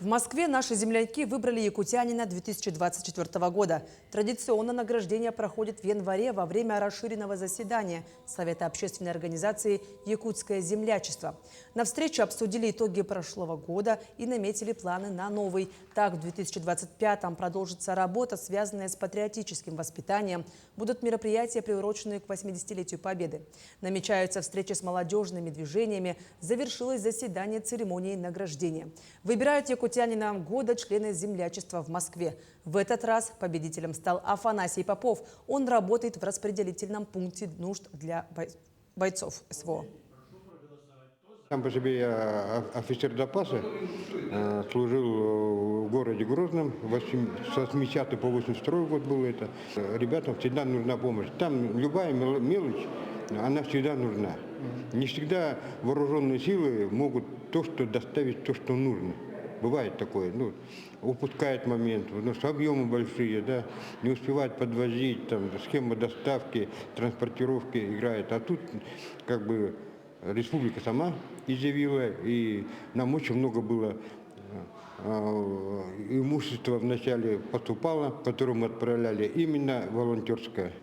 В Москве наши земляки выбрали якутянина 2024 года. Традиционно награждение проходит в январе во время расширенного заседания Совета общественной организации «Якутское землячество». На встрече обсудили итоги прошлого года и наметили планы на новый. Так, в 2025-м продолжится работа, связанная с патриотическим воспитанием. Будут мероприятия, приуроченные к 80-летию Победы. Намечаются встречи с молодежными движениями. Завершилось заседание церемонии награждения. Выбирают якутянина года члены землячества в Москве. В этот раз победителем стал Афанасий Попов. Он работает в распределительном пункте нужд для бойцов СВО. Сам по себе я офицер запаса, служил в городе Грозном, с 80 по 82 год было это. Ребятам всегда нужна помощь. Там любая мелочь, она всегда нужна. Не всегда вооруженные силы могут доставить то, что нужно. Бывает такое, упускает момент, объемы большие, да, не успевает подвозить, там, схема доставки, транспортировки играет. А тут как бы республика сама изъявила, и нам очень много было имущества вначале поступало, которое мы отправляли именно волонтерское.